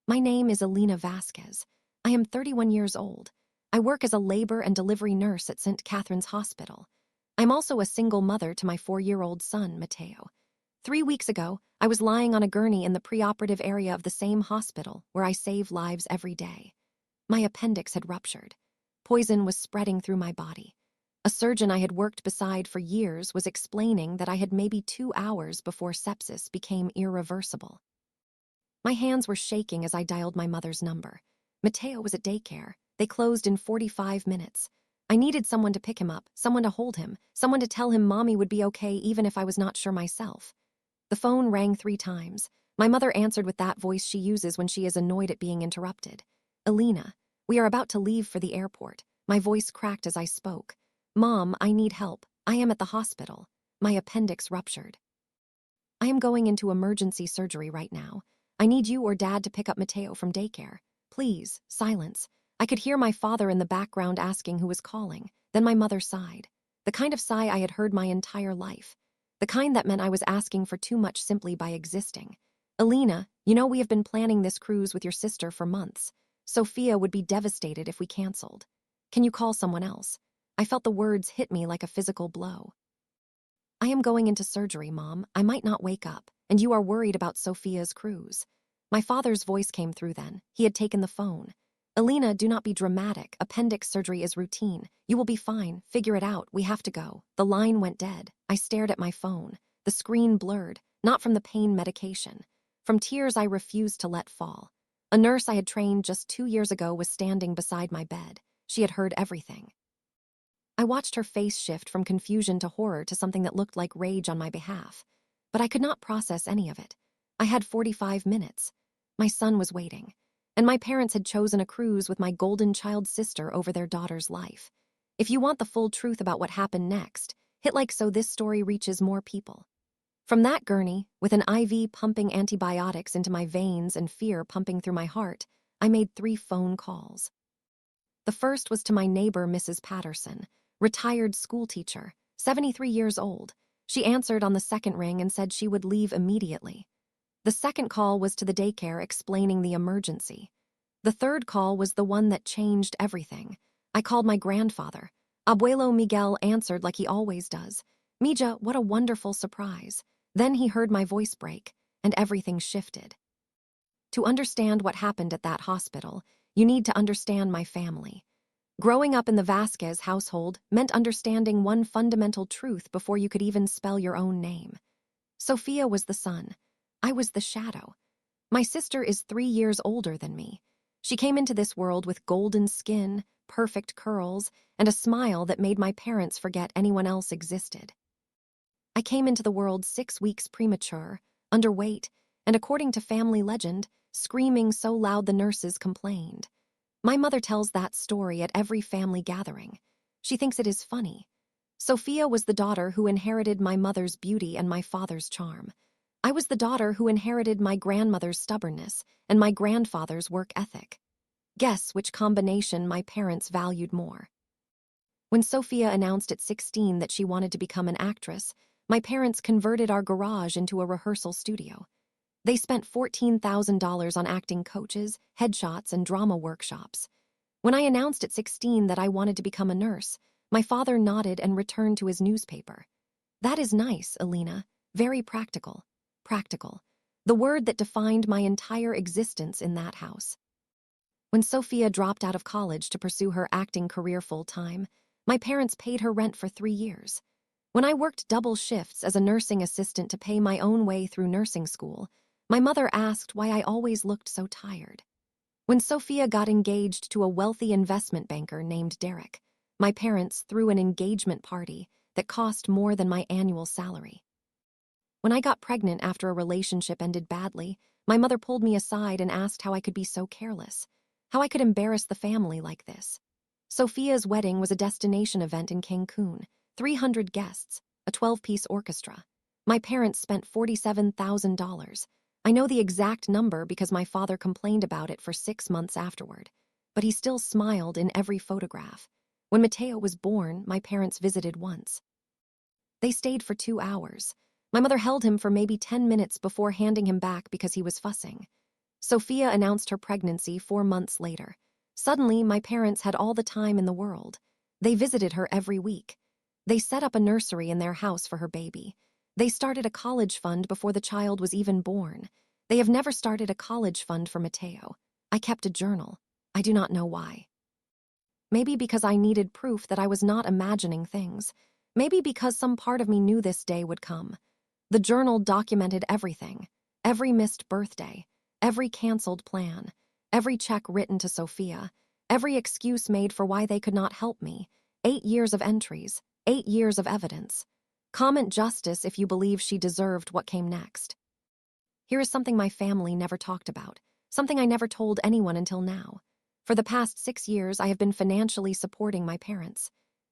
My name is Alina Vasquez. I am 31 years old. I work as a labor and delivery nurse at St. Catherine's Hospital. I'm also a single mother to my 4-year-old son, Mateo. 3 weeks ago, I was lying on a gurney in the preoperative area of the same hospital where I save lives every day. My appendix had ruptured. Poison was spreading through my body. A surgeon I had worked beside for years was explaining that I had maybe 2 hours before sepsis became irreversible. My hands were shaking as I dialed my mother's number. Mateo was at daycare. They closed in 45 minutes. I needed someone to pick him up, someone to hold him, someone to tell him Mommy would be okay even if I was not sure myself. The phone rang 3 times. My mother answered with that voice she uses when she is annoyed at being interrupted. Alina, we are about to leave for the airport. My voice cracked as I spoke. Mom, I need help. I am at the hospital. My appendix ruptured. I am going into emergency surgery right now. I need you or Dad to pick up Mateo from daycare. Please, silence. I could hear my father in the background asking who was calling. Then my mother sighed. The kind of sigh I had heard my entire life. The kind that meant I was asking for too much simply by existing. Alina, you know we have been planning this cruise with your sister for months. Sophia would be devastated if we canceled. Can you call someone else? I felt the words hit me like a physical blow. I am going into surgery, Mom. I might not wake up, and you are worried about Sophia's cruise. My father's voice came through then. He had taken the phone. Alina, do not be dramatic. Appendix surgery is routine. You will be fine. Figure it out. We have to go. The line went dead. I stared at my phone. The screen blurred, not from the pain medication. From tears I refused to let fall. A nurse I had trained just 2 years ago was standing beside my bed. She had heard everything. I watched her face shift from confusion to horror to something that looked like rage on my behalf. But I could not process any of it. I had 45 minutes. My son was waiting. And my parents had chosen a cruise with my golden child sister over their daughter's life. If you want the full truth about what happened next, hit like so this story reaches more people. From that gurney, with an IV pumping antibiotics into my veins and fear pumping through my heart, I made 3 phone calls. The first was to my neighbor, Mrs. Patterson, retired schoolteacher, 73 years old. She answered on the second ring and said she would leave immediately. The second call was to the daycare explaining the emergency. The third call was the one that changed everything. I called my grandfather. Abuelo Miguel answered like he always does. Mija, what a wonderful surprise. Then he heard my voice break, and everything shifted. To understand what happened at that hospital, you need to understand my family. Growing up in the Vasquez household meant understanding one fundamental truth before you could even spell your own name. Sophia was the sun. I was the shadow. My sister is 3 years older than me. She came into this world with golden skin, perfect curls, and a smile that made my parents forget anyone else existed. I came into the world 6 weeks premature, underweight, and according to family legend, screaming so loud the nurses complained. My mother tells that story at every family gathering. She thinks it is funny. Sophia was the daughter who inherited my mother's beauty and my father's charm. I was the daughter who inherited my grandmother's stubbornness and my grandfather's work ethic. Guess which combination my parents valued more. When Sophia announced at 16 that she wanted to become an actress, my parents converted our garage into a rehearsal studio. They spent $14,000 on acting coaches, headshots, and drama workshops. When I announced at 16 that I wanted to become a nurse, my father nodded and returned to his newspaper. That is nice, Alina. Very practical. Practical. The word that defined my entire existence in that house. When Sophia dropped out of college to pursue her acting career full-time, my parents paid her rent for 3 years. When I worked double shifts as a nursing assistant to pay my own way through nursing school, my mother asked why I always looked so tired. When Sophia got engaged to a wealthy investment banker named Derek, my parents threw an engagement party that cost more than my annual salary. When I got pregnant after a relationship ended badly, my mother pulled me aside and asked how I could be so careless, how I could embarrass the family like this. Sophia's wedding was a destination event in Cancun, 300 guests, a 12-piece orchestra. My parents spent $47,000. I know the exact number because my father complained about it for 6 months afterward, but he still smiled in every photograph. When Mateo was born, my parents visited once. They stayed for 2 hours. My mother held him for maybe 10 minutes before handing him back because he was fussing. Sophia announced her pregnancy 4 months later. Suddenly, my parents had all the time in the world. They visited her every week. They set up a nursery in their house for her baby. They started a college fund before the child was even born. They have never started a college fund for Mateo. I kept a journal. I do not know why. Maybe because I needed proof that I was not imagining things. Maybe because some part of me knew this day would come. The journal documented everything. Every missed birthday. Every canceled plan. Every check written to Sophia. Every excuse made for why they could not help me. 8 years of entries. 8 years of evidence. Comment justice if you believe she deserved what came next. Here is something my family never talked about. Something I never told anyone until now. For the past 6 years, I have been financially supporting my parents.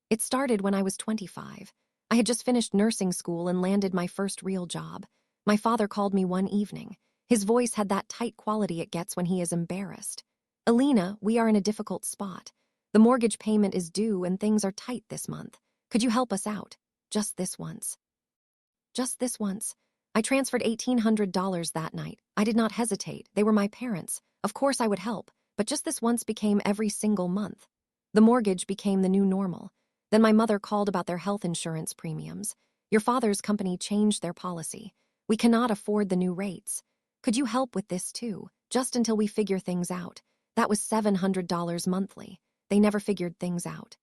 It started when I was 25. I had just finished nursing school and landed my first real job. My father called me one evening. His voice had that tight quality it gets when he is embarrassed. "Alina, we are in a difficult spot. The mortgage payment is due and things are tight this month. Could you help us out? Just this once." Just this once. I transferred $1,800 that night. I did not hesitate. They were my parents. Of course I would help, but just this once became every single month. The mortgage became the new normal. Then my mother called about their health insurance premiums. "Your father's company changed their policy. We cannot afford the new rates. Could you help with this too, just until we figure things out?" That was $700 monthly. They never figured things out.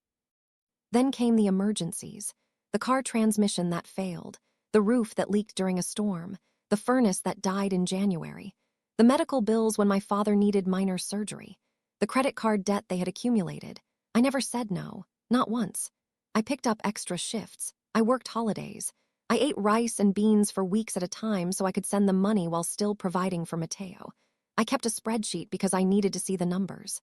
Then came the emergencies. The car transmission that failed. The roof that leaked during a storm. The furnace that died in January. The medical bills when my father needed minor surgery. The credit card debt they had accumulated. I never said no, not once. I picked up extra shifts. I worked holidays. I ate rice and beans for weeks at a time so I could send them money while still providing for Mateo. I kept a spreadsheet because I needed to see the numbers.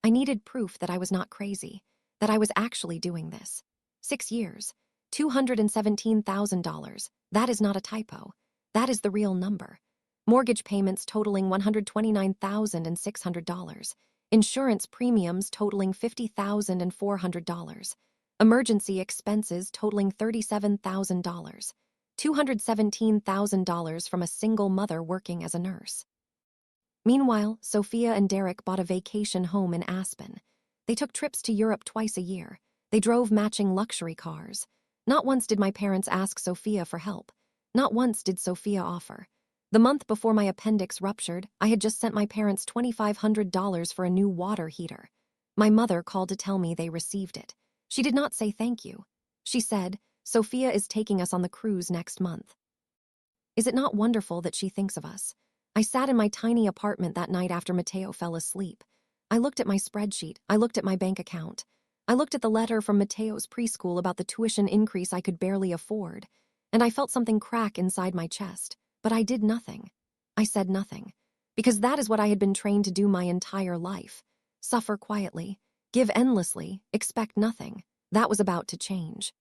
I needed proof that I was not crazy, that I was actually doing this. 6 years, $217,000. That is not a typo. That is the real number. Mortgage payments totaling $129,600. Insurance premiums totaling $50,400. Emergency expenses totaling $37,000. $217,000 from a single mother working as a nurse. Meanwhile, Sophia and Derek bought a vacation home in Aspen. They took trips to Europe twice a year. They drove matching luxury cars. Not once did my parents ask Sophia for help. Not once did Sophia offer. The month before my appendix ruptured, I had just sent my parents $2,500 for a new water heater. My mother called to tell me they received it. She did not say thank you. She said, "Sophia is taking us on the cruise next month." Is it not wonderful that she thinks of us? I sat in my tiny apartment that night after Mateo fell asleep. I looked at my spreadsheet. I looked at my bank account. I looked at the letter from Mateo's preschool about the tuition increase I could barely afford, and I felt something crack inside my chest, but I did nothing. I said nothing, because that is what I had been trained to do my entire life. Suffer quietly, give endlessly, expect nothing. That was about to change.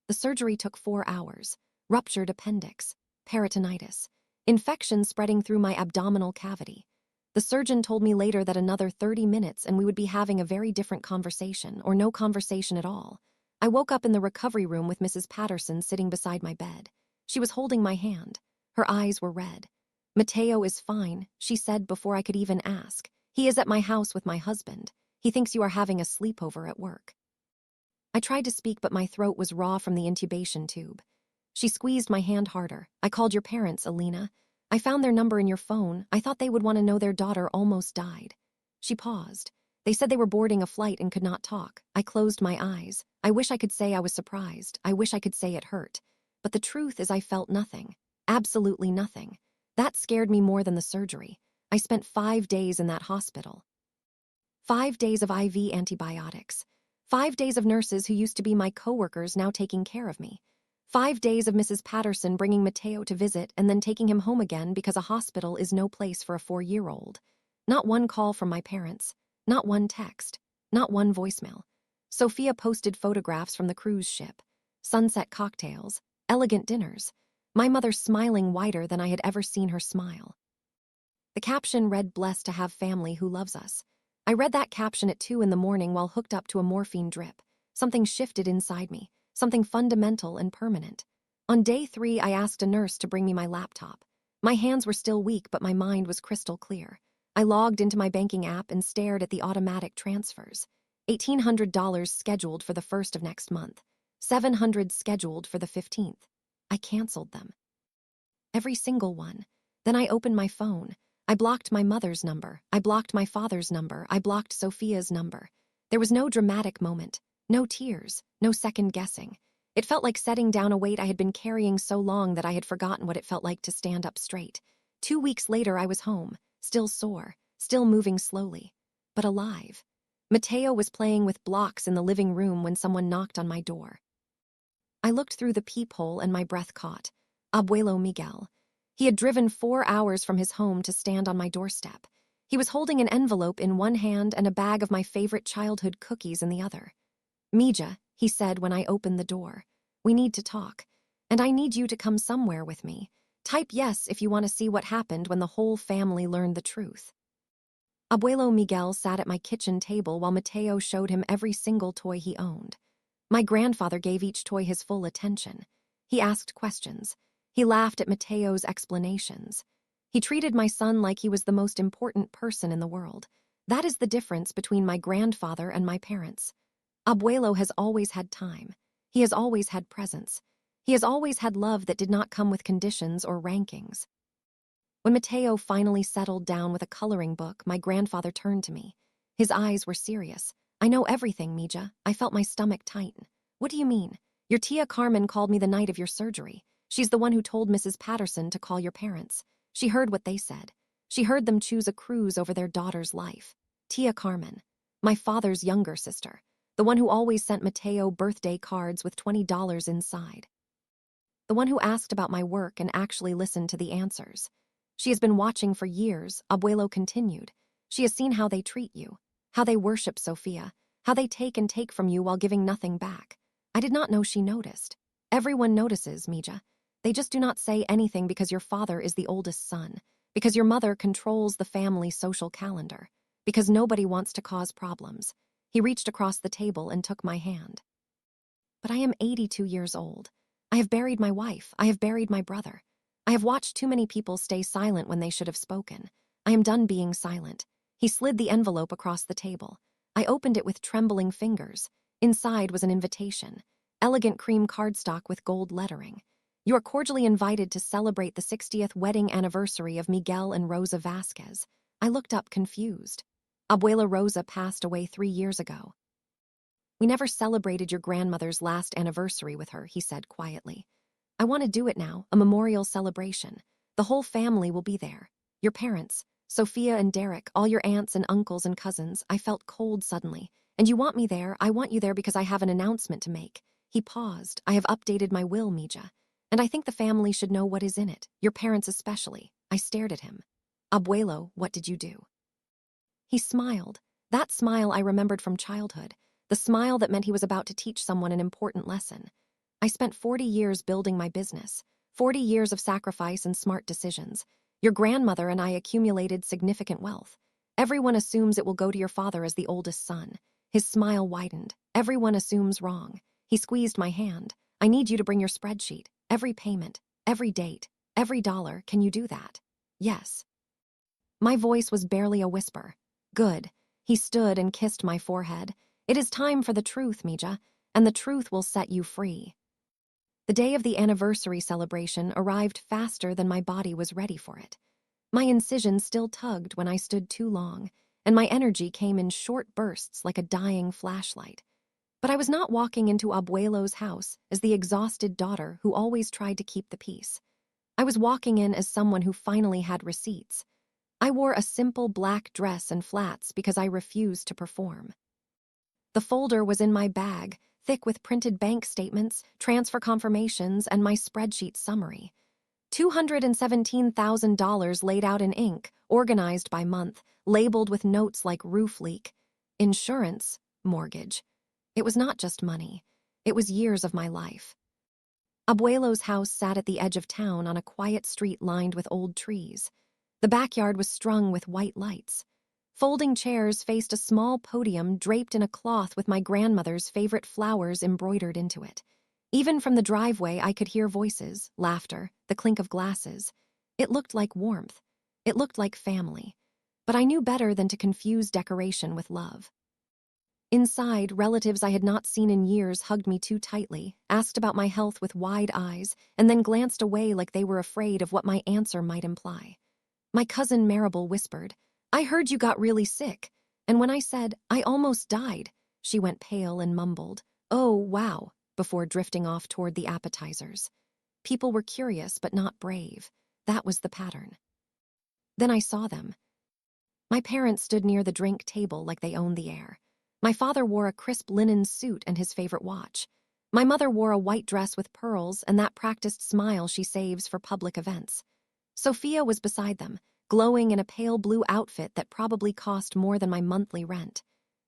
The surgery took 4 hours. Ruptured appendix, peritonitis, infection spreading through my abdominal cavity. The surgeon told me later that another 30 minutes and we would be having a very different conversation, or no conversation at all. I woke up in the recovery room with Mrs. Patterson sitting beside my bed. She was holding my hand. Her eyes were red. "Mateo is fine," she said before I could even ask. "He is at my house with my husband. He thinks you are having a sleepover at work." I tried to speak, but my throat was raw from the intubation tube. She squeezed my hand harder. "I called your parents, Alina. I found their number in your phone. I thought they would want to know their daughter almost died." She paused. "They said they were boarding a flight and could not talk." I closed my eyes. I wish I could say I was surprised. I wish I could say it hurt. But the truth is I felt nothing. Absolutely nothing. That scared me more than the surgery. I spent 5 days in that hospital. 5 days of IV antibiotics. 5 days of nurses who used to be my coworkers now taking care of me. 5 days of Mrs. Patterson bringing Mateo to visit and then taking him home again because a hospital is no place for a 4-year-old. Not one call from my parents. Not one text. Not one voicemail. Sophia posted photographs from the cruise ship. Sunset cocktails. Elegant dinners. My mother smiling wider than I had ever seen her smile. The caption read, "Blessed to have family who loves us." I read that caption at 2 in the morning while hooked up to a morphine drip. Something shifted inside me. Something fundamental and permanent. On day 3, I asked a nurse to bring me my laptop. My hands were still weak, but my mind was crystal clear. I logged into my banking app and stared at the automatic transfers. $1,800 scheduled for the 1st of next month. $700 scheduled for the 15th. I canceled them. Every single one. Then I opened my phone. I blocked my mother's number. I blocked my father's number. I blocked Sophia's number. There was no dramatic moment. No tears. No second guessing. It felt like setting down a weight I had been carrying so long that I had forgotten what it felt like to stand up straight. 2 weeks later, I was home, still sore, still moving slowly, but alive. Mateo was playing with blocks in the living room when someone knocked on my door. I looked through the peephole and my breath caught. Abuelo Miguel. He had driven 4 hours from his home to stand on my doorstep. He was holding an envelope in one hand and a bag of my favorite childhood cookies in the other. "Mija," he said when I opened the door, "we need to talk, and I need you to come somewhere with me. Type yes if you want to see what happened when the whole family learned the truth." Abuelo Miguel sat at my kitchen table while Mateo showed him every single toy he owned. My grandfather gave each toy his full attention. He asked questions. He laughed at Mateo's explanations. He treated my son like he was the most important person in the world. That is the difference between my grandfather and my parents. Abuelo has always had time. He has always had presence. He has always had love that did not come with conditions or rankings. When Mateo finally settled down with a coloring book, my grandfather turned to me. His eyes were serious. "I know everything, Mija." I felt my stomach tighten. "What do you mean? Your tia Carmen called me the night of your surgery. She's the one who told Mrs. Patterson to call your parents. She heard what they said. She heard them choose a cruise over their daughter's life. Tia Carmen, my father's younger sister. The one who always sent Mateo birthday cards with $20 inside. The one who asked about my work and actually listened to the answers. She has been watching for years," Abuelo continued. "She has seen how they treat you, how they worship Sophia, how they take and take from you while giving nothing back. I did not know she noticed. Everyone notices, Mija. They just do not say anything because your father is the oldest son, because your mother controls the family social calendar, because nobody wants to cause problems." He reached across the table and took my hand. "But I am 82 years old. I have buried my wife. I have buried my brother. I have watched too many people stay silent when they should have spoken. I am done being silent." He slid the envelope across the table. I opened it with trembling fingers. Inside was an invitation. Elegant cream cardstock with gold lettering. "You are cordially invited to celebrate the 60th wedding anniversary of Miguel and Rosa Vasquez." I looked up confused. "Abuela Rosa passed away 3 years ago." "We never celebrated your grandmother's last anniversary with her," he said quietly. "I want to do it now, a memorial celebration. The whole family will be there. Your parents, Sophia and Derek, all your aunts and uncles and cousins." I felt cold suddenly. "And you want me there? I want you there because I have an announcement to make." He paused. "I have updated my will, Mija. And I think the family should know what is in it, your parents especially." I stared at him. "Abuelo, what did you do?" He smiled. That smile I remembered from childhood. The smile that meant he was about to teach someone an important lesson. "I spent 40 years building my business. 40 years of sacrifice and smart decisions. Your grandmother and I accumulated significant wealth. Everyone assumes it will go to your father as the oldest son." His smile widened. "Everyone assumes wrong." He squeezed my hand. "I need you to bring your spreadsheet. Every payment, every date, every dollar. Can you do that?" "Yes." My voice was barely a whisper. "Good." He stood and kissed my forehead. "It is time for the truth, Mija, and the truth will set you free." The day of the anniversary celebration arrived faster than my body was ready for it. My incision still tugged when I stood too long, and my energy came in short bursts like a dying flashlight. But I was not walking into Abuelo's house as the exhausted daughter who always tried to keep the peace. I was walking in as someone who finally had receipts. I wore a simple black dress and flats because I refused to perform. The folder was in my bag, thick with printed bank statements, transfer confirmations, and my spreadsheet summary. $217,000 laid out in ink, organized by month, labeled with notes like roof leak, insurance, mortgage. It was not just money. It was years of my life. Abuelo's house sat at the edge of town on a quiet street lined with old trees. The backyard was strung with white lights. Folding chairs faced a small podium draped in a cloth with my grandmother's favorite flowers embroidered into it. Even from the driveway, I could hear voices, laughter, the clink of glasses. It looked like warmth. It looked like family. But I knew better than to confuse decoration with love. Inside, relatives I had not seen in years hugged me too tightly, asked about my health with wide eyes, and then glanced away like they were afraid of what my answer might imply. My cousin Maribel whispered, "I heard you got really sick." And when I said, "I almost died," she went pale and mumbled, "Oh, wow," before drifting off toward the appetizers. People were curious but not brave. That was the pattern. Then I saw them. My parents stood near the drink table like they owned the air. My father wore a crisp linen suit and his favorite watch. My mother wore a white dress with pearls and that practiced smile she saves for public events. Sophia was beside them, glowing in a pale blue outfit that probably cost more than my monthly rent.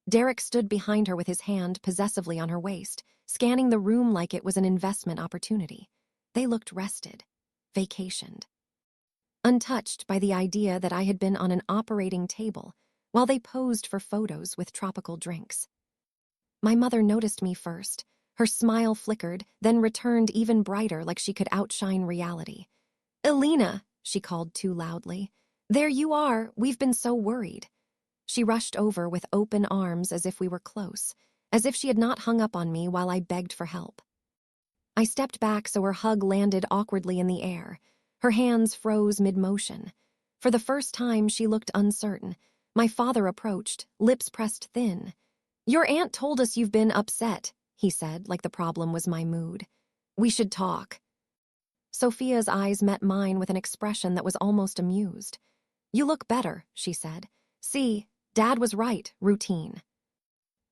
Derek stood behind her with his hand possessively on her waist, scanning the room like it was an investment opportunity. They looked rested, vacationed, untouched by the idea that I had been on an operating table while they posed for photos with tropical drinks. My mother noticed me first. Her smile flickered, then returned even brighter like she could outshine reality. "Elena," she called too loudly. "There you are, we've been so worried." She rushed over with open arms as if we were close, as if she had not hung up on me while I begged for help. I stepped back so her hug landed awkwardly in the air. Her hands froze mid-motion. For the first time, she looked uncertain. My father approached, lips pressed thin. "Your aunt told us you've been upset," he said, like the problem was my mood. "We should talk." Sophia's eyes met mine with an expression that was almost amused. "You look better," she said. "See, Dad was right, routine."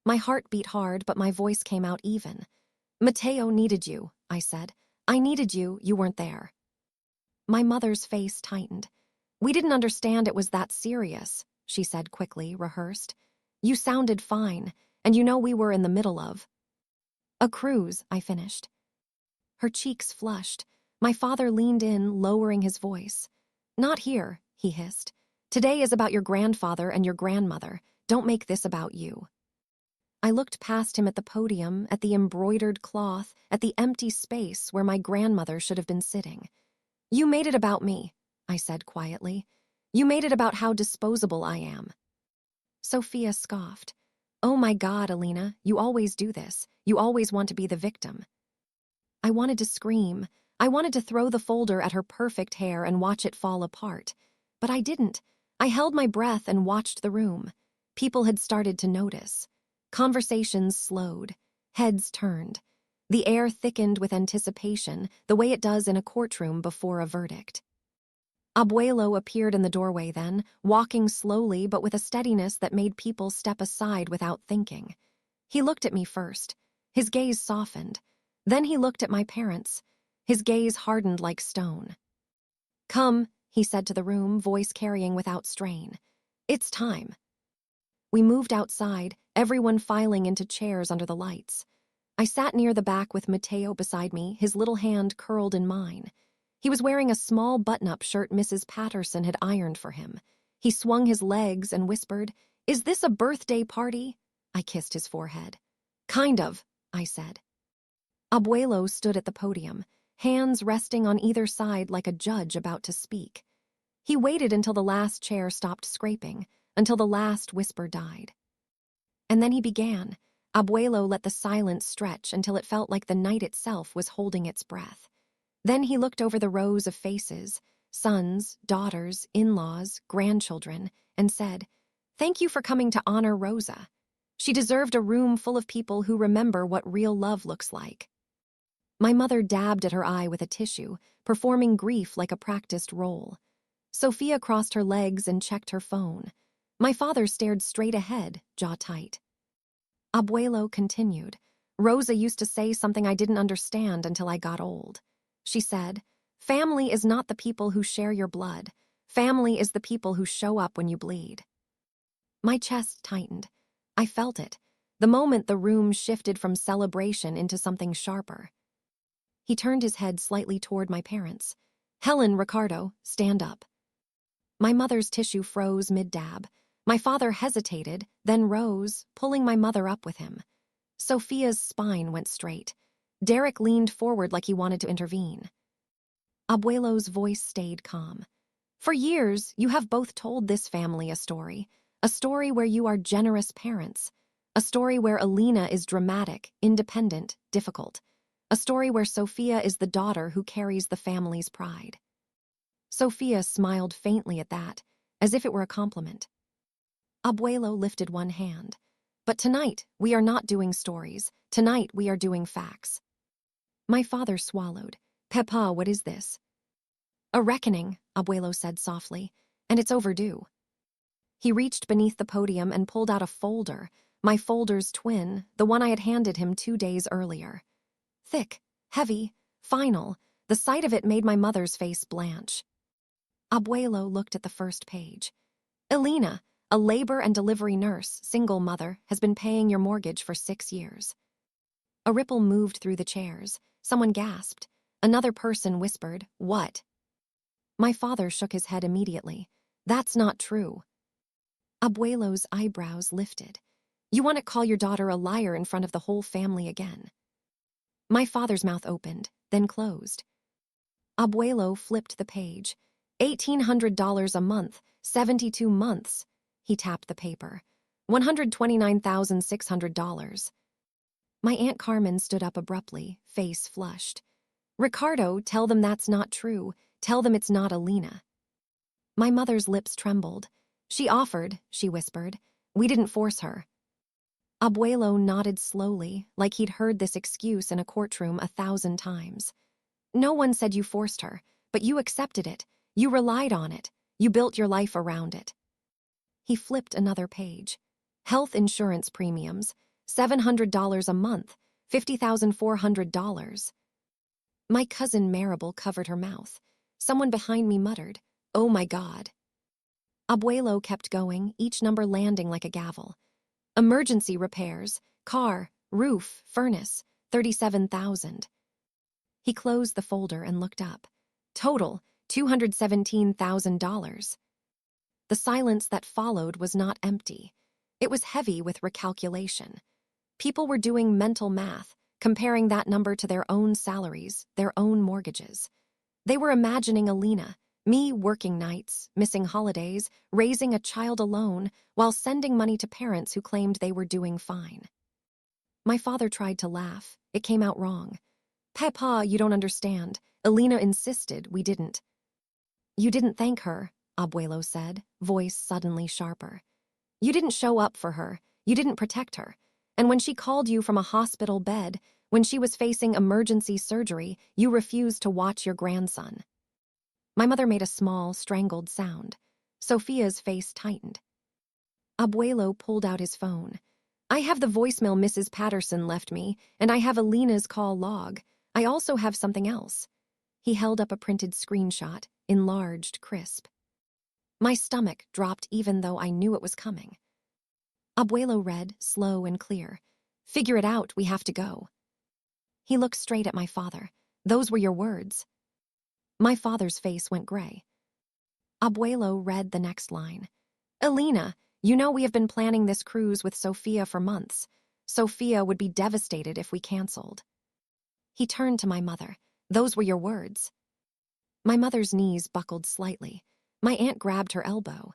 My heart beat hard, but my voice came out even. "Mateo needed you," I said. "I needed you, you weren't there." My mother's face tightened. "We didn't understand it was that serious," she said quickly, rehearsed. "You sounded fine, and you know we were in the middle of." "A cruise," I finished. Her cheeks flushed. My father leaned in, lowering his voice. "Not here," he hissed. "Today is about your grandfather and your grandmother. Don't make this about you." I looked past him at the podium, at the embroidered cloth, at the empty space where my grandmother should have been sitting. "You made it about me," I said quietly. "You made it about how disposable I am." Sophia scoffed. "Oh my God, Alina, you always do this. You always want to be the victim." I wanted to scream. I wanted to throw the folder at her perfect hair and watch it fall apart. But I didn't. I held my breath and watched the room. People had started to notice. Conversations slowed. Heads turned. The air thickened with anticipation, the way it does in a courtroom before a verdict. Abuelo appeared in the doorway then, walking slowly but with a steadiness that made people step aside without thinking. He looked at me first. His gaze softened. Then he looked at my parents. His gaze hardened like stone. "Come," he said to the room, voice carrying without strain. "It's time." We moved outside, everyone filing into chairs under the lights. I sat near the back with Mateo beside me, his little hand curled in mine. He was wearing a small button-up shirt Mrs. Patterson had ironed for him. He swung his legs and whispered, "Is this a birthday party?" I kissed his forehead. "Kind of," I said. Abuelo stood at the podium, hands resting on either side like a judge about to speak. He waited until the last chair stopped scraping, until the last whisper died. And then he began. Abuelo let the silence stretch until it felt like the night itself was holding its breath. Then he looked over the rows of faces, sons, daughters, in-laws, grandchildren, and said, "Thank you for coming to honor Rosa. She deserved a room full of people who remember what real love looks like." My mother dabbed at her eye with a tissue, performing grief like a practiced role. Sophia crossed her legs and checked her phone. My father stared straight ahead, jaw tight. Abuelo continued. "Rosa used to say something I didn't understand until I got old. She said, 'Family is not the people who share your blood. Family is the people who show up when you bleed.'" My chest tightened. I felt it. The moment the room shifted from celebration into something sharper. He turned his head slightly toward my parents. "Helen, Ricardo, stand up." My mother's tissue froze mid-dab. My father hesitated, then rose, pulling my mother up with him. Sophia's spine went straight. Derek leaned forward like he wanted to intervene. Abuelo's voice stayed calm. For years, you have both told this family a story where you are generous parents, a story where Alina is dramatic, independent, difficult, a story where Sophia is the daughter who carries the family's pride. Sophia smiled faintly at that, as if it were a compliment. Abuelo lifted one hand. But tonight, we are not doing stories. Tonight, we are doing facts. My father swallowed. Pepa, what is this? A reckoning, Abuelo said softly, and it's overdue. He reached beneath the podium and pulled out a folder, my folder's twin, the one I had handed him 2 days earlier. Thick, heavy, final, the sight of it made my mother's face blanch. Abuelo looked at the first page. Alina, a labor and delivery nurse, single mother, has been paying your mortgage for 6 years. A ripple moved through the chairs. Someone gasped. Another person whispered, "What?" My father shook his head immediately. That's not true. Abuelo's eyebrows lifted. You want to call your daughter a liar in front of the whole family again. My father's mouth opened, then closed. Abuelo flipped the page. $1,800 a month, 72 months. He tapped the paper. $129,600. My Aunt Carmen stood up abruptly, face flushed. Ricardo, tell them that's not true. Tell them it's not Alina. My mother's lips trembled. She offered, she whispered. We didn't force her. Abuelo nodded slowly, like he'd heard this excuse in a courtroom 1,000 times. No one said you forced her, but you accepted it. You relied on it. You built your life around it. He flipped another page. Health insurance premiums, $700 a month, $50,400. My cousin Maribel covered her mouth. Someone behind me muttered, "Oh my God." Abuelo kept going, each number landing like a gavel. Emergency repairs, car, roof, furnace, $37,000. He closed the folder and looked up. Total, $217,000. The silence that followed was not empty. It was heavy with recalculation. People were doing mental math, comparing that number to their own salaries, their own mortgages. They were imagining Alina, me working nights, missing holidays, raising a child alone, while sending money to parents who claimed they were doing fine. My father tried to laugh. It came out wrong. Papa, you don't understand. Alina insisted we didn't. You didn't thank her, Abuelo said, voice suddenly sharper. You didn't show up for her. You didn't protect her. And when she called you from a hospital bed, when she was facing emergency surgery, you refused to watch your grandson. My mother made a small, strangled sound. Sophia's face tightened. Abuelo pulled out his phone. I have the voicemail Mrs. Patterson left me, and I have Alina's call log. I also have something else. He held up a printed screenshot, enlarged, crisp. My stomach dropped even though I knew it was coming. Abuelo read, slow and clear. Figure it out, we have to go. He looked straight at my father. Those were your words. My father's face went gray. Abuelo read the next line. Alina, you know we have been planning this cruise with Sophia for months. Sophia would be devastated if we canceled. He turned to my mother. Those were your words. My mother's knees buckled slightly. My aunt grabbed her elbow.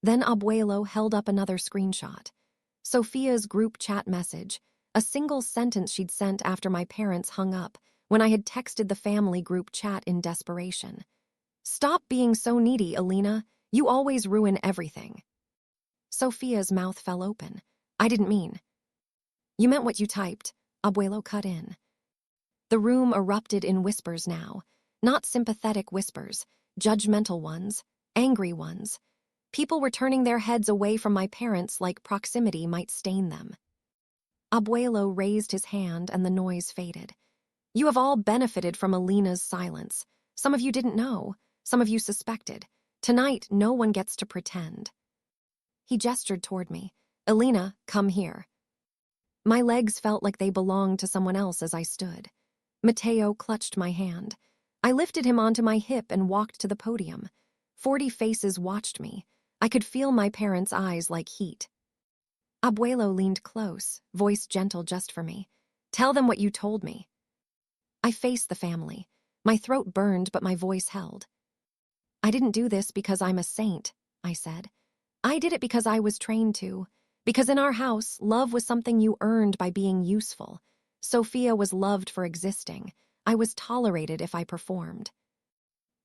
Then Abuelo held up another screenshot. Sophia's group chat message, a single sentence she'd sent after my parents hung up, when I had texted the family group chat in desperation. Stop being so needy, Alina. You always ruin everything. Sophia's mouth fell open. I didn't mean. You meant what you typed, Abuelo cut in. The room erupted in whispers now, not sympathetic whispers, judgmental ones, angry ones. People were turning their heads away from my parents like proximity might stain them. Abuelo raised his hand and the noise faded. You have all benefited from Alina's silence. Some of you didn't know. Some of you suspected. Tonight, no one gets to pretend. He gestured toward me. Alina, come here. My legs felt like they belonged to someone else as I stood. Mateo clutched my hand. I lifted him onto my hip and walked to the podium. 40 faces watched me. I could feel my parents' eyes like heat. Abuelo leaned close, voice gentle just for me. Tell them what you told me. I faced the family. My throat burned, but my voice held. I didn't do this because I'm a saint, I said. I did it because I was trained to. Because in our house, love was something you earned by being useful. Sophia was loved for existing. I was tolerated if I performed.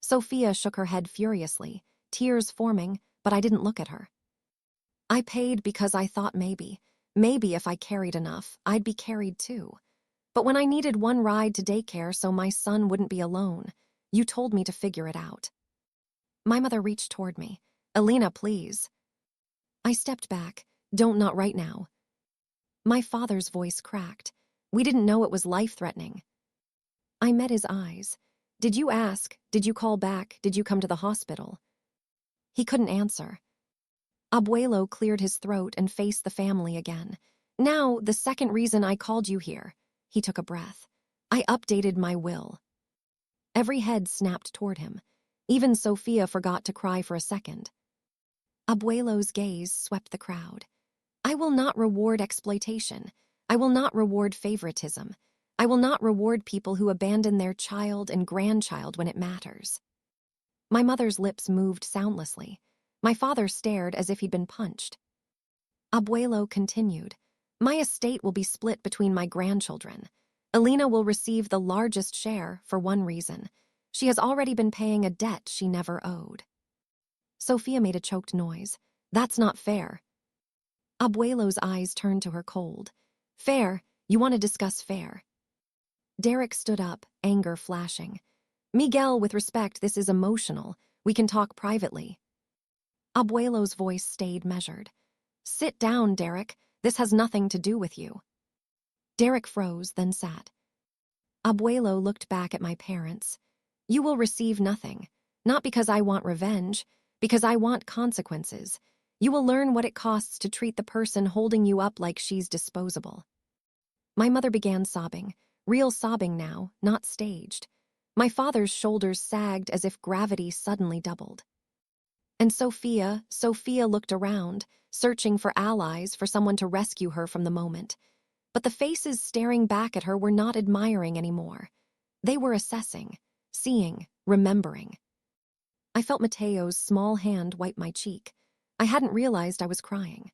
Sophia shook her head furiously, tears forming, but I didn't look at her. I paid because I thought maybe if I carried enough, I'd be carried too. But when I needed one ride to daycare so my son wouldn't be alone, you told me to figure it out. My mother reached toward me. Alina, please. I stepped back. Not right now. My father's voice cracked. We didn't know it was life-threatening. I met his eyes. Did you ask? Did you call back? Did you come to the hospital? He couldn't answer. Abuelo cleared his throat and faced the family again. Now, the second reason I called you here. He took a breath. I updated my will. Every head snapped toward him. Even Sophia forgot to cry for a second. Abuelo's gaze swept the crowd. I will not reward exploitation. I will not reward favoritism. I will not reward people who abandon their child and grandchild when it matters. My mother's lips moved soundlessly. My father stared as if he'd been punched. Abuelo continued, my estate will be split between my grandchildren. Alina will receive the largest share for one reason. She has already been paying a debt she never owed. Sophia made a choked noise. That's not fair. Abuelo's eyes turned to her cold. Fair? You want to discuss fair? Derek stood up, anger flashing. Miguel, with respect, this is emotional. We can talk privately. Abuelo's voice stayed measured. Sit down, Derek. This has nothing to do with you. Derek froze, then sat. Abuelo looked back at my parents. You will receive nothing. Not because I want revenge, because I want consequences. You will learn what it costs to treat the person holding you up like she's disposable. My mother began sobbing, real sobbing now, not staged. My father's shoulders sagged as if gravity suddenly doubled. And Sophia looked around, searching for allies, for someone to rescue her from the moment. But the faces staring back at her were not admiring anymore. They were assessing, seeing, remembering. I felt Mateo's small hand wipe my cheek. I hadn't realized I was crying.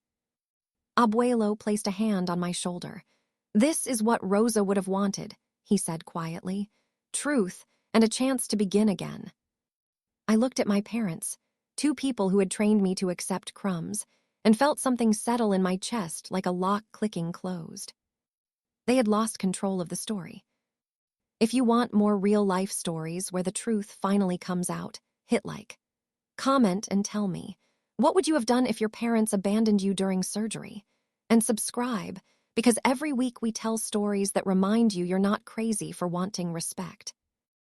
Abuelo placed a hand on my shoulder. This is what Rosa would have wanted, he said quietly. Truth, and a chance to begin again. I looked at my parents, two people who had trained me to accept crumbs, and felt something settle in my chest like a lock clicking closed. They had lost control of the story. If you want more real-life stories where the truth finally comes out, hit like. Comment and tell me, what would you have done if your parents abandoned you during surgery? And subscribe, because every week we tell stories that remind you you're not crazy for wanting respect.